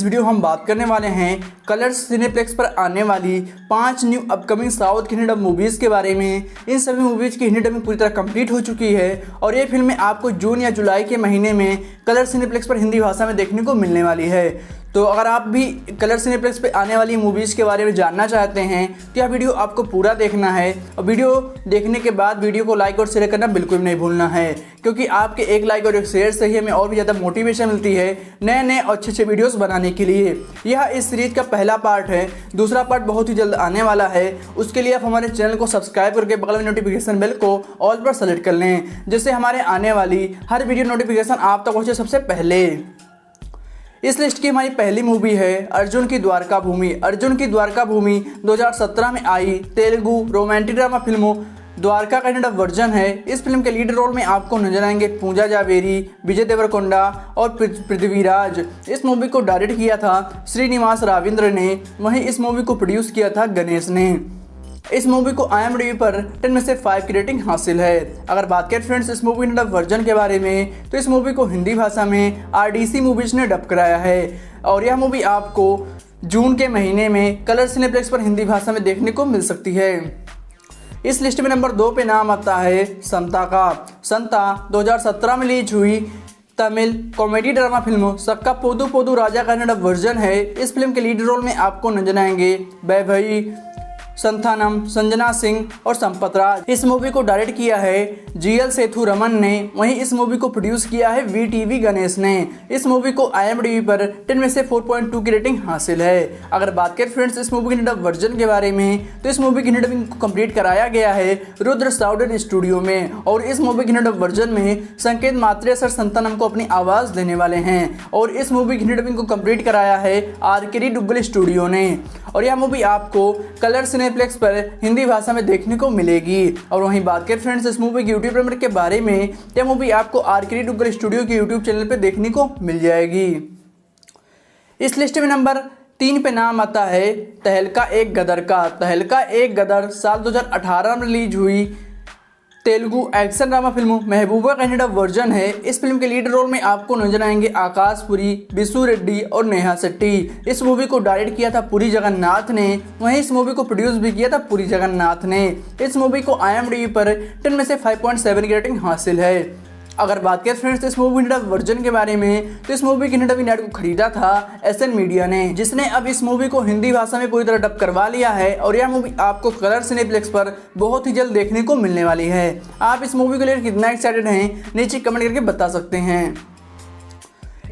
इस वीडियो हम बात करने वाले हैं कलर्स सिनेप्लेक्स पर आने वाली 5 न्यू अपकमिंग साउथ की हिंदी मूवीज़ के बारे में। इन सभी मूवीज़ की हिंदी डबिंग पूरी तरह कंप्लीट हो चुकी है और ये फिल्में आपको जून या जुलाई के महीने में कलर सिनेप्लेक्स पर हिंदी भाषा में देखने को मिलने वाली है। तो अगर आप भी कलर सिनेप्लेक्स पे आने वाली मूवीज़ के बारे में जानना चाहते हैं तो यह वीडियो आपको पूरा देखना है और वीडियो देखने के बाद वीडियो को लाइक और शेयर करना बिल्कुल नहीं भूलना है, क्योंकि आपके एक लाइक और एक शेयर से ही हमें और भी ज़्यादा मोटिवेशन मिलती है नए नए और अच्छे वीडियोस बनाने के लिए। यह इस सीरीज़ का पहला पार्ट है, दूसरा पार्ट बहुत ही जल्द आने वाला है। उसके लिए आप हमारे चैनल को सब्सक्राइब करके बगल में नोटिफिकेशन बेल को ऑल पर सेलेक्ट कर लें, जिससे हमारे आने वाली हर वीडियो नोटिफिकेशन आप तक पहुँचे सबसे पहले। इस लिस्ट की हमारी पहली मूवी है अर्जुन की द्वारका भूमि। अर्जुन की द्वारका भूमि 2017 में आई तेलुगु रोमांटिक ड्रामा फिल्मों द्वारका का कन्नड़ वर्जन है। इस फिल्म के लीड रोल में आपको नजर आएंगे पूजा जावेरी, विजय देवरकोंडा और पृथ्वीराज। इस मूवी को डायरेक्ट किया था श्रीनिवास राविंद्र ने, वहीं इस मूवी को प्रोड्यूस किया था गणेश ने। इस मूवी को IMDb पर 10 में से 5 की रेटिंग हासिल है। अगर बात करें फ्रेंड्स इस मूवी के वर्जन के बारे में, तो इस मूवी को हिंदी भाषा में RDC मूवीज ने डब कराया है और यह मूवी आपको जून के महीने में कलर सिनेप्लेक्स पर हिंदी भाषा में देखने को मिल सकती है। इस लिस्ट में नंबर 2 पे नाम आता है संता का। संता 2017 में रिलीज हुई तमिल कॉमेडी ड्रामा फिल्म सक्का पोदू पोदू राजा का कन्नड़ वर्जन है। इस फिल्म के लीड रोल में आपको नजर आएंगे वैभवी संथानम, संजना सिंह और संपत राज। इस मूवी को डायरेक्ट किया है GL सेथु रमन ने, वहीं इस मूवी को प्रोड्यूस किया है VTV गणेश ने। इस मूवी को IMDb पर 10 में से 4.2 की रेटिंग हासिल है। अगर बात करें फ्रेंड्स इस मूवी के डब वर्जन के बारे में, तो इस मूवी की डबिंग को कंप्लीट कराया गया है रुद्र साउडन स्टूडियो में और इस मूवी के डब वर्जन में संकेत मात्रे सर संतानम को अपनी आवाज़ देने वाले हैं और इस मूवी की डबिंग को कंप्लीट कराया है RKD डुग्गल स्टूडियो ने। और यह मूवी आपको कलर सिनेप्लेक्स पर हिंदी भाषा में देखने को मिलेगी। और वहीं बात करें फ्रेंड्स इस मूवी की यूट्यूब प्रीमियर के बारे में, यह मूवी आपको RKD डुग्गल स्टूडियो के यूट्यूब चैनल पर देखने को मिल जाएगी। इस लिस्ट में नंबर 3 पे नाम आता है तहलका एक गदर का। तहलका एक गदर साल 2018 में रिलीज हुई तेलुगु एक्शन ड्रामा फिल्म महबूबा का कन्नड़ वर्जन है। इस फिल्म के लीड रोल में आपको नजर आएंगे आकाश पुरी, विशु रेड्डी और नेहा शेट्टी। इस मूवी को डायरेक्ट किया था पुरी जगन्नाथ ने, वहीं इस मूवी को प्रोड्यूस भी किया था पुरी जगन्नाथ ने। इस मूवी को IMDb पर 10 में से 5.7 की रेटिंग हासिल है। अगर बात करें फ्रेंड्स इस मूवी के वर्जन के बारे में, तो इस मूवी की डबिंग राइट को खरीदा था SN मीडिया ने, जिसने अब इस मूवी को हिंदी भाषा में पूरी तरह डब करवा लिया है और यह मूवी आपको कलर सिनेप्लेक्स पर बहुत ही जल्द देखने को मिलने वाली है। आप इस मूवी को लेकर कितना एक्साइटेड हैं नीचे कमेंट करके बता सकते हैं।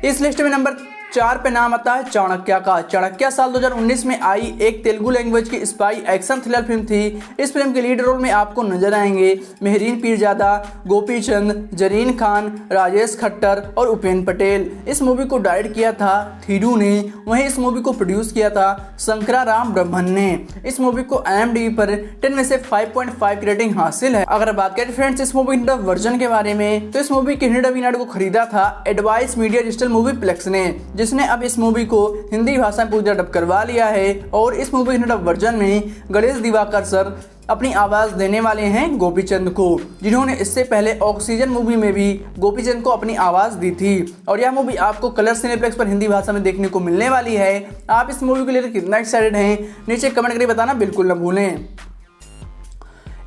इस लिस्ट में नंबर 4 पे नाम आता है चाणक्य का। चाणक्य साल 2019 में आई एक तेलुगु लैंग्वेज की स्पाई एक्शन थ्रिलर फिल्म थी। इस फिल्म के लीड रोल में आपको नजर आएंगे मेहरीन पीरजादा, गोपी चंद, जरीन खान, राजेश खट्टर और उपेन पटेल। इस मूवी को डायरेक्ट किया था थीरू ने, वहीं इस मूवी को प्रोड्यूस किया था शंकरा राम ब्रह्मन ने। इस मूवी को IMDb पर 10 में से 5.5 की रेटिंग हासिल है। अगर बात करें फ्रेंड्स इस मूवी के वर्जन के बारे में, तो इस मूवी के हिंदी डबिंग को खरीदा था advice media digital movie plex ने, जिसने अब इस मूवी को हिंदी भाषा में पूरा डब करवा लिया है और इस मूवी के डब वर्जन में गणेश दिवाकर सर अपनी आवाज़ देने वाले हैं गोपीचंद को, जिन्होंने इससे पहले ऑक्सीजन मूवी में भी गोपीचंद को अपनी आवाज़ दी थी। और यह मूवी आपको कलर सिनेप्लेक्स पर हिंदी भाषा में देखने को मिलने वाली है। आप इस मूवी को लेकर कितना एक्साइटेड हैं नीचे कमेंट करके बताना बिल्कुल न भूलें।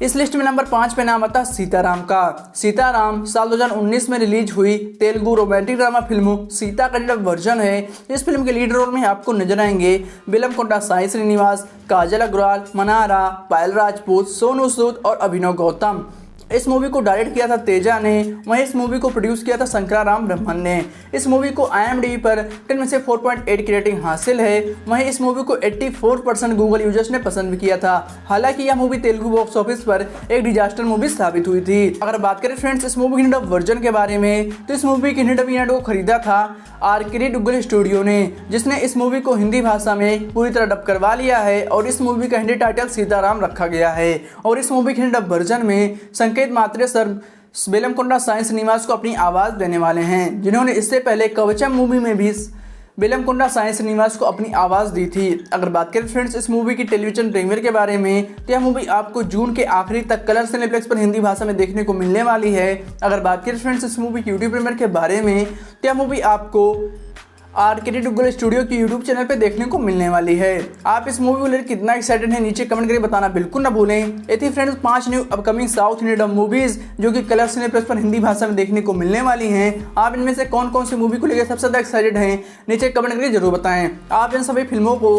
इस लिस्ट में नंबर 5 पे नाम आता है सीताराम का। सीताराम साल 2019 में रिलीज हुई Telugu romantic drama film Sita का कन्नड़ वर्जन है। इस फिल्म के लीड रोल में आपको नजर आएंगे बेलमकोंडा साई श्रीनिवास, काजल अग्रवाल, मनारा, पायल राजपूत, सोनू सूद और अभिनव गौतम। इस मूवी को डायरेक्ट किया था तेजा ने, वहीं इस मूवी को प्रोड्यूस किया था शंकरा राम ब्रह्मन ने। इस मूवी को IMDb पर 10 में से 4.8 की रेटिंग हासिल है। वहीं इस मूवी को 84% गूगल यूजर्स ने पसंद भी किया था। हालांकि यह मूवी तेलुगु बॉक्स ऑफिस पर एक डिजास्टर मूवी साबित हुई थी। अगर बात करें फ्रेंड्स इस मूवी के डब वर्जन के बारे में, तो इस मूवी के डबिंग को खरीदा था RKD डुग्गल स्टूडियो ने, जिसने इस मूवी को हिंदी भाषा में पूरी तरह डब करवा लिया है और इस मूवी का हिंदी टाइटल सीताराम रखा गया है। और इस मूवी के डब वर्जन में संकेत मात्रे सर बेलमकोंडा साई श्रीनिवास को अपनी आवाज़ देने वाले हैं, जिन्होंने इससे पहले कवचम मूवी में भी बेलमकोंडा साई श्रीनिवास को अपनी आवाज़ दी थी। अगर बात करें फ्रेंड्स इस मूवी की टेलीविजन प्रीमियर के बारे में, तो यह मूवी आपको जून के आखिरी तक कलर सिनेप्लेक्स पर हिंदी भाषा में देखने को मिलने वाली है। अगर बात करें फ्रेंड्स इस मूवी की यूट्यूब प्रीमियर के बारे में, तो यह मूवी आपको आरकेटी टुगल स्टूडियो की यूट्यूब चैनल पे देखने को मिलने वाली है। आप इस मूवी को लेकर कितना एक्साइटेड है नीचे कमेंट करके बताना बिल्कुल ना भूलें। ये थी friends 5 new upcoming south Indian movies जो कि कलर्स सिनेप्लेक्स पर हिंदी भाषा में देखने को मिलने वाली हैं। आप इनमें से कौन कौन सी मूवी को लेकर सबसे ज्यादा एक्साइटेड हैं नीचे कमेंट करके जरूर बताएं। आप इन सभी फिल्मों को